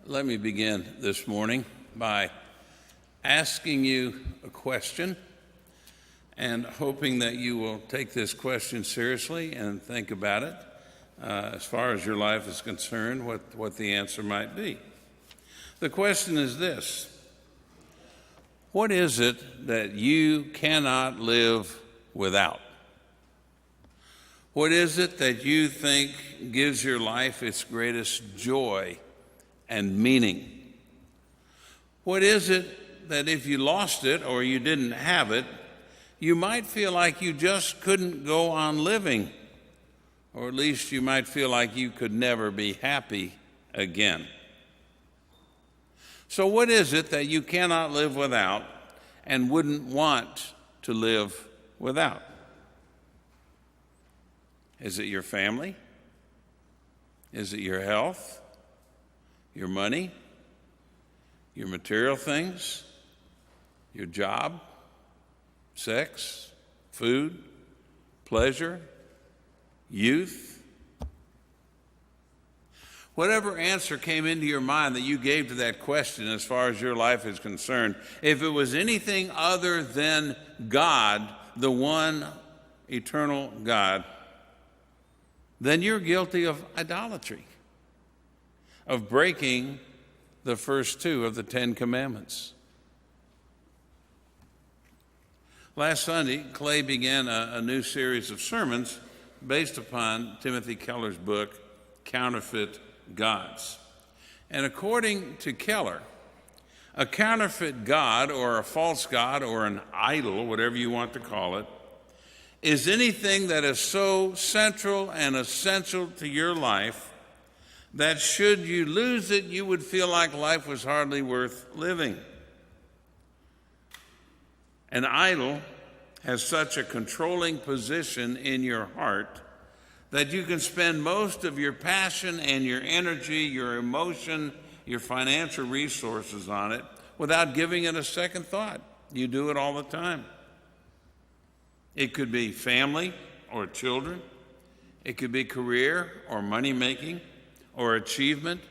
Let me begin this morning by asking you a question and hoping that you will take this question seriously and think about it as far as your life is concerned, what the answer might be. The question is this: what is it that you cannot live without? What is it that you think gives your life its greatest joy and meaning? What is it that if you lost it or you didn't have it, you might feel like you just couldn't go on living, or at least you might feel like you could never be happy again? So what is it that you cannot live without and wouldn't want to live without? Is it your family? Is it your health? Your money? Your material things? Your job? Sex? Food? Pleasure? Youth? Whatever answer came into your mind that you gave to that question as far as your life is concerned, if it was anything other than God, the one eternal God, then you're guilty of idolatry, of breaking the first two of the Ten Commandments. Last Sunday, Clay began a new series of sermons based upon Timothy Keller's book, Counterfeit Gods. And according to Keller, a counterfeit god or a false god or an idol, whatever you want to call it, is anything that is so central and essential to your life that should you lose it, you would feel like life was hardly worth living. An idol has such a controlling position in your heart that you can spend most of your passion and your energy, your emotion, your financial resources on it without giving it a second thought. You do it all the time. It could be family or children. It could be career or money-making or achievement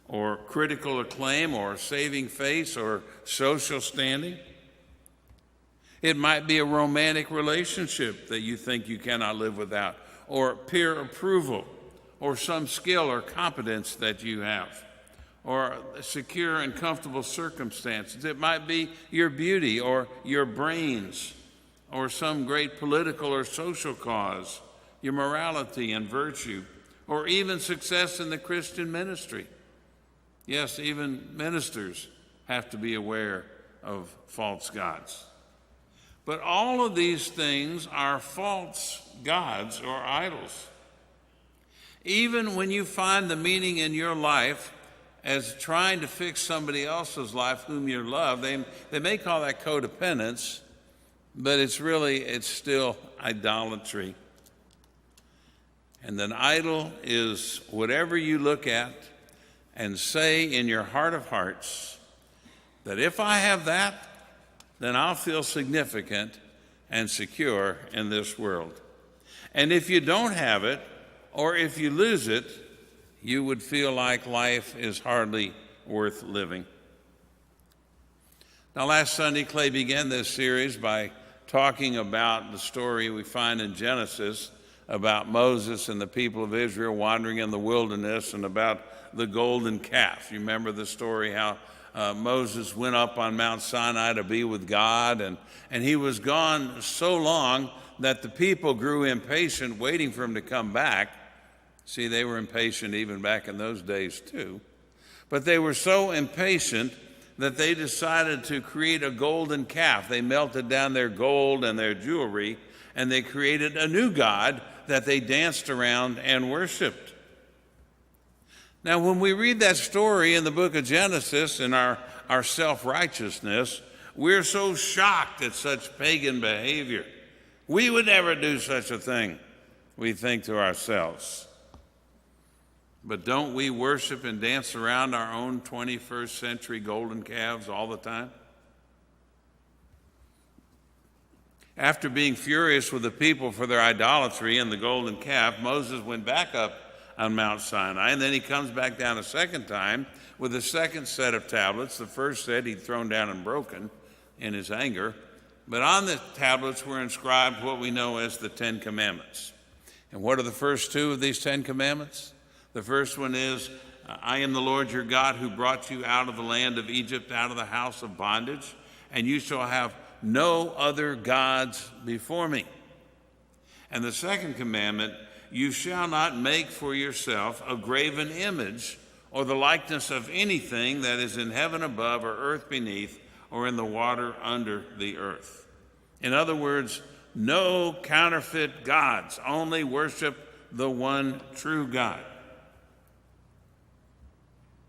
or critical acclaim or saving face or social standing. It might be a romantic relationship that you think you cannot live without, or peer approval, or some skill or competence that you have, or secure and comfortable circumstances. It might be your beauty or your brains, or some great political or social cause, your morality and virtue, or even success in the Christian ministry. Yes, even ministers have to be aware of false gods. But all of these things are false gods or idols. Even when you find the meaning in your life as trying to fix somebody else's life whom you love, they may call that codependence, but it's still idolatry. And an idol is whatever you look at and say in your heart of hearts that if I have that, then I'll feel significant and secure in this world. And if you don't have it, or if you lose it, you would feel like life is hardly worth living. Now, last Sunday, Clay began this series by talking about the story we find in Genesis about Moses and the people of Israel wandering in the wilderness, and about the golden calf. You remember the story how Moses went up on Mount Sinai to be with God, and he was gone so long that the people grew impatient waiting for him to come back. See, they were impatient even back in those days too. But they were so impatient that they decided to create a golden calf. They melted down their gold and their jewelry, and they created a new god that they danced around and worshiped. Now, when we read that story in the book of Genesis in our self-righteousness, we're so shocked at such pagan behavior. We would never do such a thing, we think to ourselves. But don't we worship and dance around our own 21st century golden calves all the time? After being furious with the people for their idolatry and the golden calf, Moses went back up on Mount Sinai. And then he comes back down a second time with a second set of tablets. The first set he'd thrown down and broken in his anger. But on the tablets were inscribed what we know as the Ten Commandments. And what are the first two of these Ten Commandments? The first one is, I am the Lord your God who brought you out of the land of Egypt, out of the house of bondage, and you shall have no other gods before me. And the second commandment, you shall not make for yourself a graven image or the likeness of anything that is in heaven above or earth beneath or in the water under the earth. In other words, no counterfeit gods, only worship the one true God.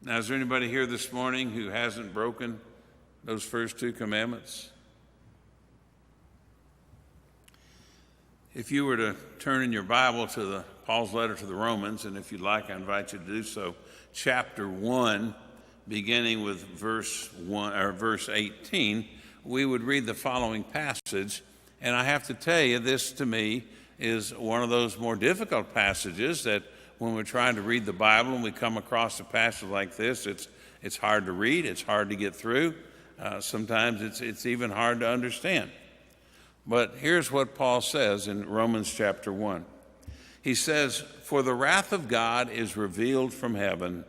Now, is there anybody here this morning who hasn't broken those first two commandments? If you were to turn in your Bible to Paul's letter to the Romans, and if you'd like, I invite you to do so, chapter 1, beginning with verse 18, we would read the following passage. And I have to tell you, this to me is one of those more difficult passages that when we're trying to read the Bible and we come across a passage like this, it's hard to read, it's hard to get through. Sometimes it's even hard to understand. But here's what Paul says in Romans chapter 1. He says, for the wrath of God is revealed from heaven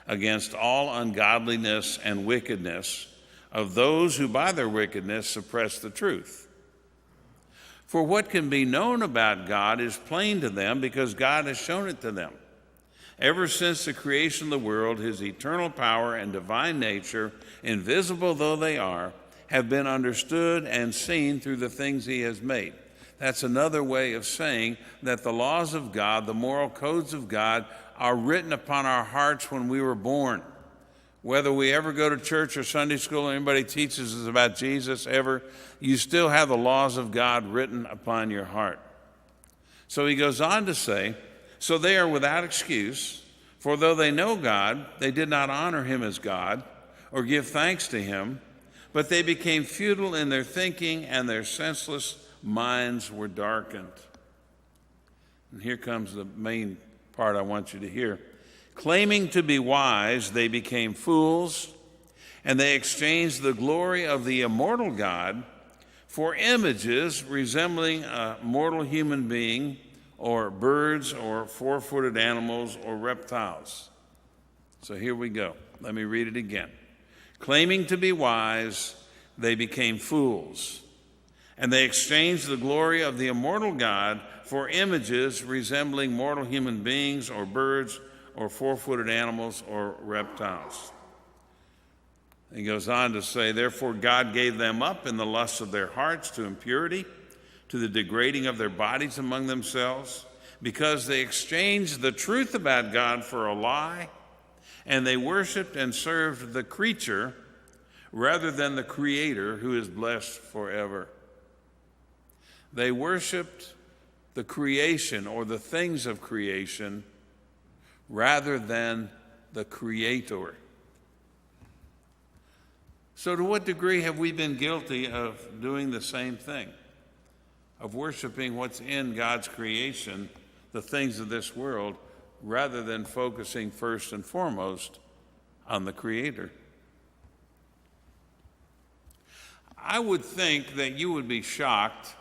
against all ungodliness and wickedness of those who by their wickedness suppress the truth. For what can be known about God is plain to them because God has shown it to them. Ever since the creation of the world, his eternal power and divine nature, invisible though they are, have been understood and seen through the things he has made. That's another way of saying that the laws of God, the moral codes of God, are written upon our hearts when we were born. Whether we ever go to church or Sunday school or anybody teaches us about Jesus ever, you still have the laws of God written upon your heart. So he goes on to say, so they are without excuse, for though they know God, they did not honor him as God or give thanks to him, but they became futile in their thinking and their senseless minds were darkened. And here comes the main part I want you to hear. Claiming to be wise, they became fools, and they exchanged the glory of the immortal God for images resembling a mortal human being or birds or four-footed animals or reptiles. So here we go. Let me read it again. Claiming to be wise, they became fools, and they exchanged the glory of the immortal God for images resembling mortal human beings or birds or four-footed animals or reptiles. He goes on to say, therefore God gave them up in the lusts of their hearts to impurity, to the degrading of their bodies among themselves, because they exchanged the truth about God for a lie, and they worshiped and served the creature rather than the Creator, who is blessed forever. They worshiped the creation or the things of creation rather than the Creator. So to what degree have we been guilty of doing the same thing, of worshiping what's in God's creation, the things of this world, rather than focusing first and foremost on the Creator? I would think that you would be shocked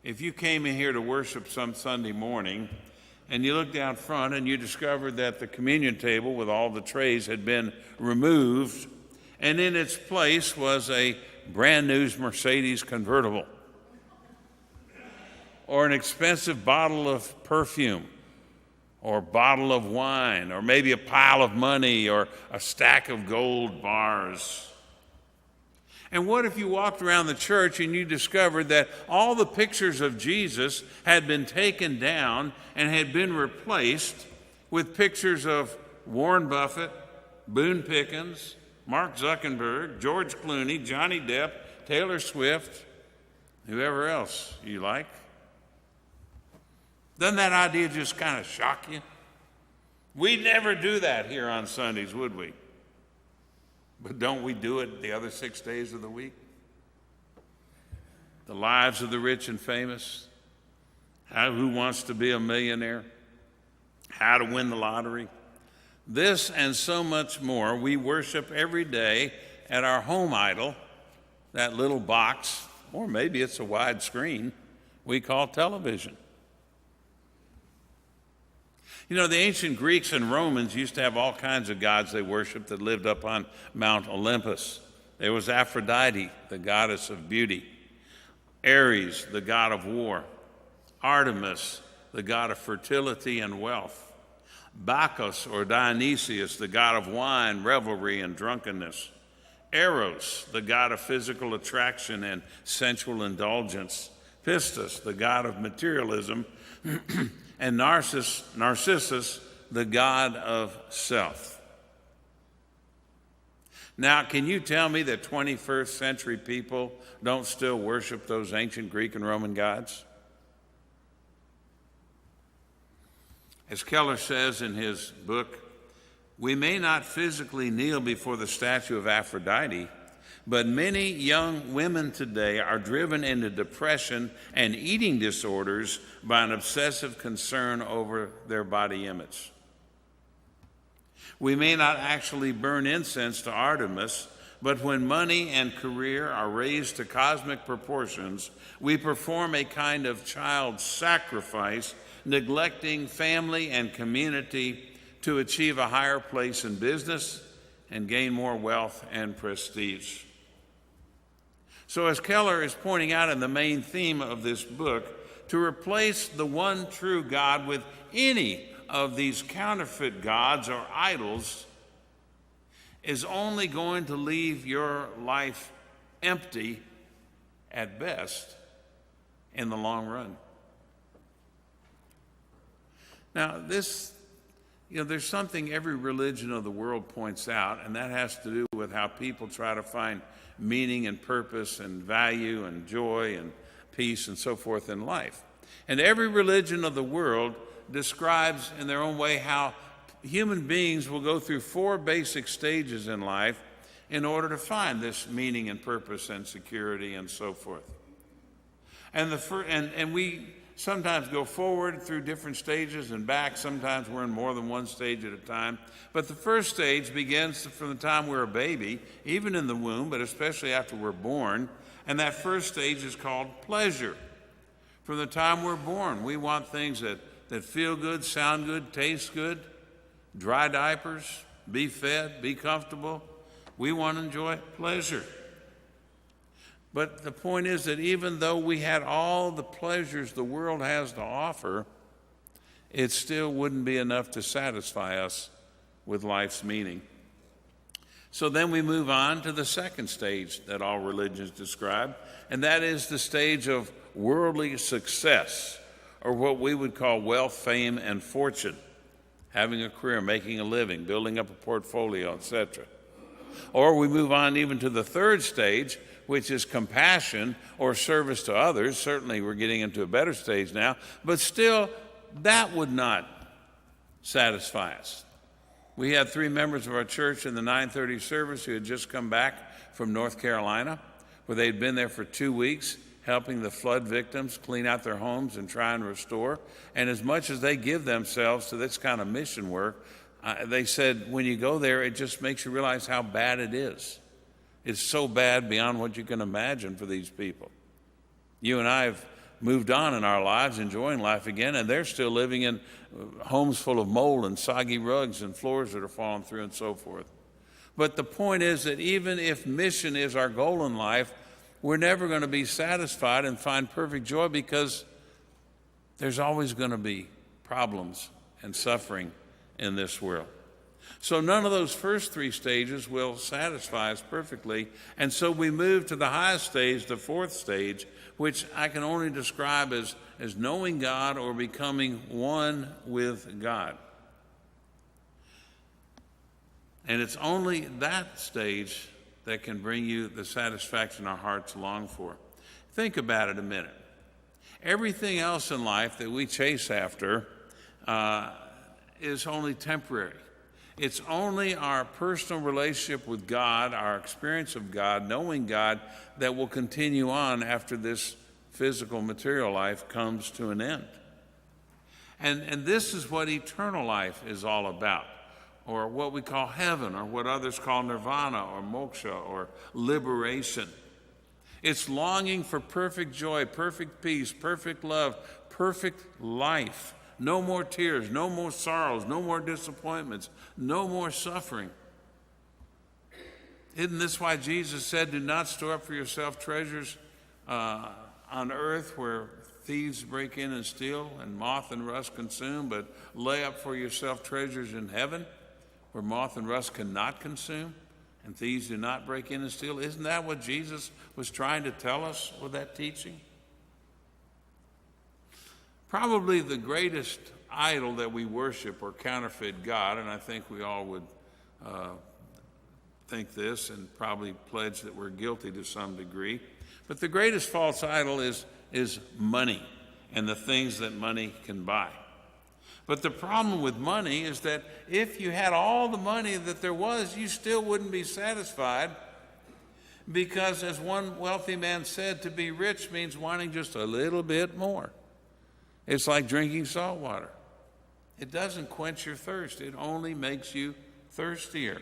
if you came in here to worship some Sunday morning and you looked out front and you discovered that the communion table with all the trays had been removed, and in its place was a brand new Mercedes convertible, or an expensive bottle of perfume, or a bottle of wine, or maybe a pile of money, or a stack of gold bars. And what if you walked around the church and you discovered that all the pictures of Jesus had been taken down and had been replaced with pictures of Warren Buffett, Boone Pickens, Mark Zuckerberg, George Clooney, Johnny Depp, Taylor Swift, whoever else you like? Doesn't that idea just kind of shock you? We'd never do that here on Sundays, would we? But don't we do it the other 6 days of the week? The lives of the rich and famous. Who wants to be a millionaire? how to win the lottery. This and so much more we worship every day at our home idol, that little box, or maybe it's a wide screen, we call television. You know, the ancient Greeks and Romans used to have all kinds of gods they worshiped that lived up on Mount Olympus. There was Aphrodite, the goddess of beauty, Ares, the god of war, Artemis, the god of fertility and wealth, Bacchus or Dionysius, the god of wine, revelry, and drunkenness, Eros, the god of physical attraction and sensual indulgence, Pistis, the god of materialism, and Narcissus, the god of self. Now, can you tell me that 21st century people don't still worship those ancient Greek and Roman gods? As Keller says in his book, we may not physically kneel before the statue of Aphrodite, but many young women today are driven into depression and eating disorders by an obsessive concern over their body image. We may not actually burn incense to Artemis, but when money and career are raised to cosmic proportions, we perform a kind of child sacrifice, neglecting family and community to achieve a higher place in business and gain more wealth and prestige. So as Keller is pointing out in the main theme of this book, to replace the one true God with any of these counterfeit gods or idols is only going to leave your life empty at best in the long run. Now, there's something every religion of the world points out, and that has to do with how people try to find meaning and purpose and value and joy and peace and so forth in life. And every religion of the world describes in their own way how human beings will go through 4 basic stages in life in order to find this meaning and purpose and security and so forth. And we sometimes go forward through different stages and back. Sometimes we're in more than one stage at a time. But the first stage begins from the time we're a baby, even in the womb, but especially after we're born. And that first stage is called pleasure. From the time we're born, we want things that feel good, sound good, taste good, dry diapers, be fed, be comfortable. We want to enjoy pleasure. But the point is that even though we had all the pleasures the world has to offer, it still wouldn't be enough to satisfy us with life's meaning. So then we move on to the second stage that all religions describe, and that is the stage of worldly success, or what we would call wealth, fame, and fortune, having a career, making a living, building up a portfolio, etc. Or we move on even to the third stage, which is compassion or service to others. Certainly we're getting into a better stage now, but still that would not satisfy us. We had 3 members of our church in the 9:30 service who had just come back from North Carolina, where they'd been there for 2 weeks helping the flood victims clean out their homes and try and restore. And as much as they give themselves to this kind of mission work, they said when you go there, it just makes you realize how bad it is. It's so bad beyond what you can imagine for these people. You and I have moved on in our lives, enjoying life again, and they're still living in homes full of mold and soggy rugs and floors that are falling through and so forth. But the point is that even if mission is our goal in life, we're never going to be satisfied and find perfect joy, because there's always going to be problems and suffering in this world. So none of those first 3 stages will satisfy us perfectly. And so we move to the highest stage, the 4th stage, which I can only describe as knowing God or becoming one with God. And it's only that stage that can bring you the satisfaction our hearts long for. Think about it a minute. Everything else in life that we chase after is only temporary. It's only our personal relationship with God, our experience of God, knowing God, that will continue on after this physical material life comes to an end. And this is what eternal life is all about, or what we call heaven, or what others call nirvana, or moksha, or liberation. It's longing for perfect joy, perfect peace, perfect love, perfect life. No more tears, no more sorrows, no more disappointments, no more suffering. Isn't this why Jesus said, do not store up for yourself treasures on earth where thieves break in and steal and moth and rust consume, but lay up for yourself treasures in heaven where moth and rust cannot consume and thieves do not break in and steal? Isn't that what Jesus was trying to tell us with that teaching? Probably the greatest idol that we worship or counterfeit God, and I think we all would think this and probably pledge that we're guilty to some degree, but the greatest false idol is money and the things that money can buy. But the problem with money is that if you had all the money that there was, you still wouldn't be satisfied, because as one wealthy man said, to be rich means wanting just a little bit more. It's like drinking salt water. It doesn't quench your thirst. It only makes you thirstier.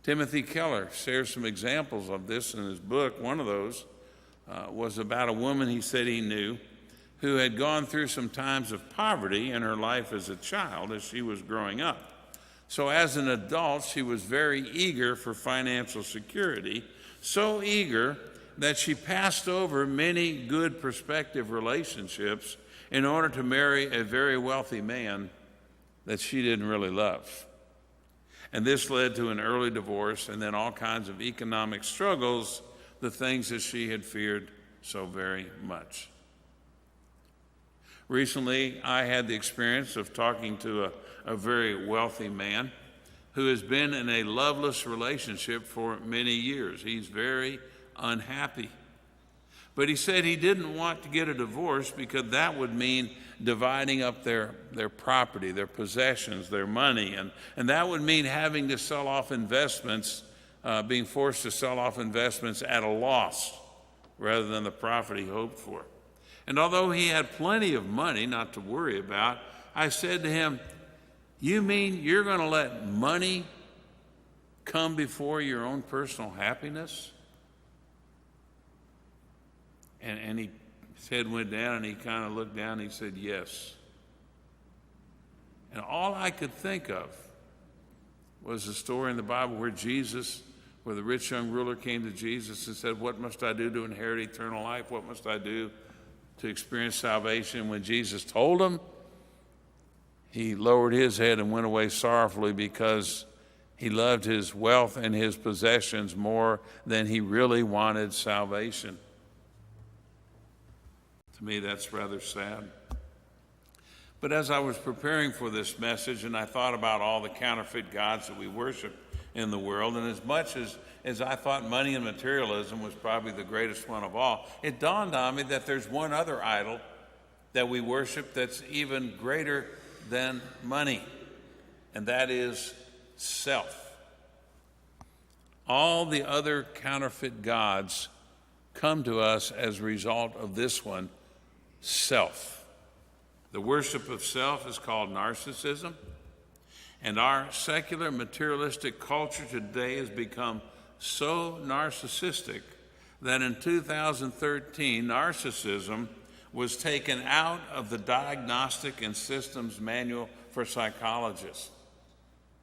Timothy Keller shares some examples of this in his book. One of those was about a woman he said he knew who had gone through some times of poverty in her life as a child as she was growing up. So as an adult, she was very eager for financial security, so eager that she passed over many good prospective relationships in order to marry a very wealthy man that she didn't really love. And this led to an early divorce and then all kinds of economic struggles, the things that she had feared so very much. Recently, I had the experience of talking to a very wealthy man who has been in a loveless relationship for many years. He's very unhappy. But he said he didn't want to get a divorce because that would mean dividing up their property, their possessions, their money, and that would mean having to sell off investments, being forced to sell off investments at a loss rather than the profit he hoped for. And although he had plenty of money not to worry about, I said to him, "You mean you're going to let money come before your own personal happiness?" And his head went down and he kind of looked down and he said, "Yes." And all I could think of was the story in the Bible where the rich young ruler came to Jesus and said, "What must I do to inherit eternal life? What must I do to experience salvation?" When Jesus told him, he lowered his head and went away sorrowfully because he loved his wealth and his possessions more than he really wanted salvation. To me, that's rather sad. But as I was preparing for this message and I thought about all the counterfeit gods that we worship in the world, and as much as I thought money and materialism was probably the greatest one of all, it dawned on me that there's one other idol that we worship that's even greater than money, and that is self. All the other counterfeit gods come to us as a result of this one, self. The worship of self is called narcissism, and our secular materialistic culture today has become so narcissistic that in 2013, narcissism was taken out of the Diagnostic and Systems Manual for Psychologists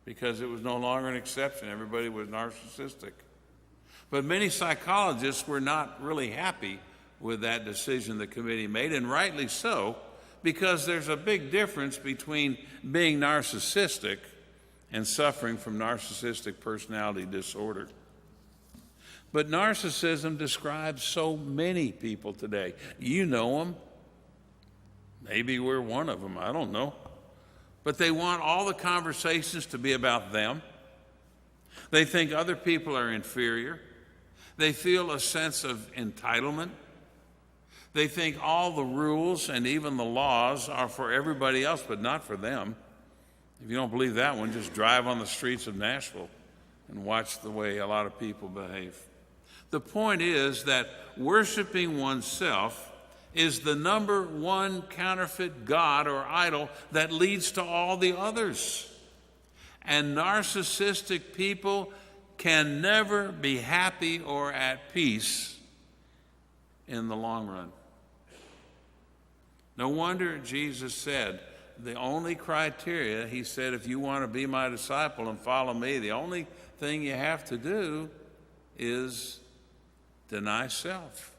because it was no longer an exception. Everybody was narcissistic. But many psychologists were not really happy with that decision the committee made, and rightly so, because there's a big difference between being narcissistic and suffering from narcissistic personality disorder. But narcissism describes so many people today. You know them. Maybe we're one of them. I don't know. But they want all the conversations to be about them. They think other people are inferior. They feel a sense of entitlement. They think all the rules and even the laws are for everybody else, but not for them. If you don't believe that one, just drive on the streets of Nashville and watch the way a lot of people behave. The point is that worshiping oneself is the number one counterfeit god or idol that leads to all the others. And narcissistic people can never be happy or at peace in the long run. No wonder Jesus said, the only criteria, he said, if you want to be my disciple and follow me, the only thing you have to do is deny self.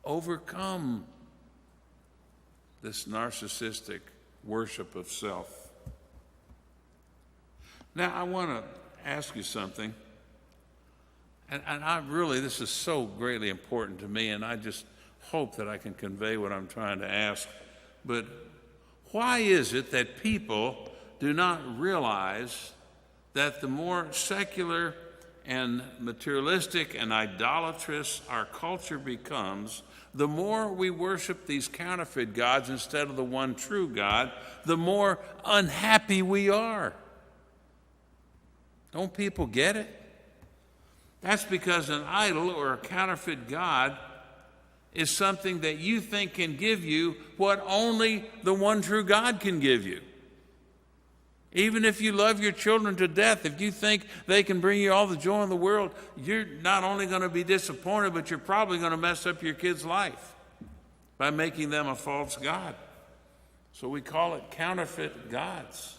Overcome this narcissistic worship of self. Now, I want to ask you something. And this is so greatly important to me, and I just hope that I can convey what I'm trying to ask. But why is it that people do not realize that the more secular and materialistic and idolatrous our culture becomes, the more we worship these counterfeit gods instead of the one true God, the more unhappy we are? Don't people get it? That's because an idol or a counterfeit god is something that you think can give you what only the one true God can give you. Even if you love your children to death, if you think they can bring you all the joy in the world, you're not only going to be disappointed, but you're probably going to mess up your kid's life by making them a false god. So we call it counterfeit gods.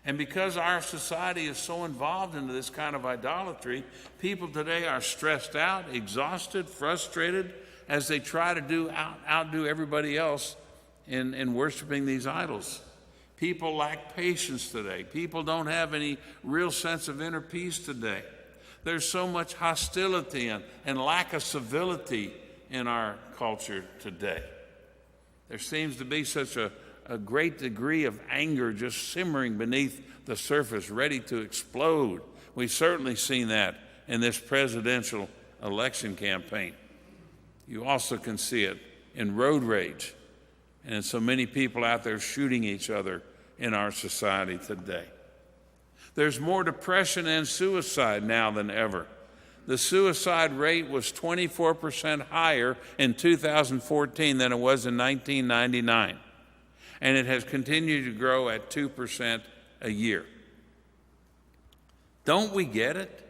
And because our society is so involved into this kind of idolatry, people today are stressed out, exhausted, frustrated as they try to outdo everybody else in worshiping these idols. People lack patience today. People don't have any real sense of inner peace today. There's so much hostility and lack of civility in our culture today. There seems to be such a great degree of anger just simmering beneath the surface, ready to explode. We've certainly seen that in this presidential election campaign. You also can see it in road rage and in so many people out there shooting each other in our society today. There's more depression and suicide now than ever. The suicide rate was 24% higher in 2014 than it was in 1999. And it has continued to grow at 2% a year. Don't we get it?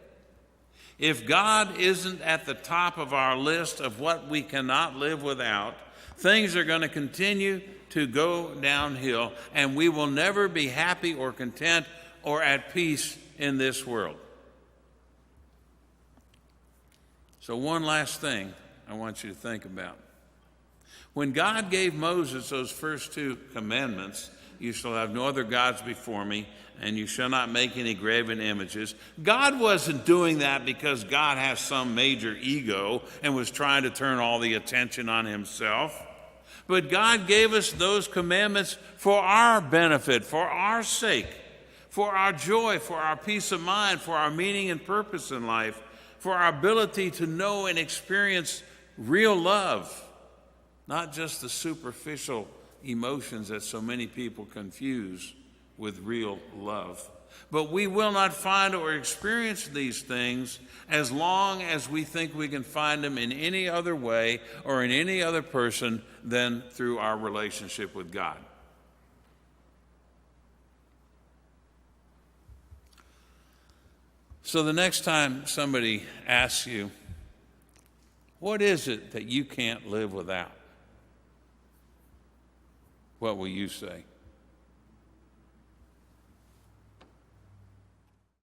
If God isn't at the top of our list of what we cannot live without, things are going to continue to go downhill, and we will never be happy or content or at peace in this world. So one last thing I want you to think about. When God gave Moses those first two commandments, you shall have no other gods before me, and you shall not make any graven images, God wasn't doing that because God has some major ego and was trying to turn all the attention on himself. But God gave us those commandments for our benefit, for our sake, for our joy, for our peace of mind, for our meaning and purpose in life, for our ability to know and experience real love. Not just the superficial emotions that so many people confuse with real love. But we will not find or experience these things as long as we think we can find them in any other way or in any other person than through our relationship with God. So the next time somebody asks you, what is it that you can't live without? What will you say?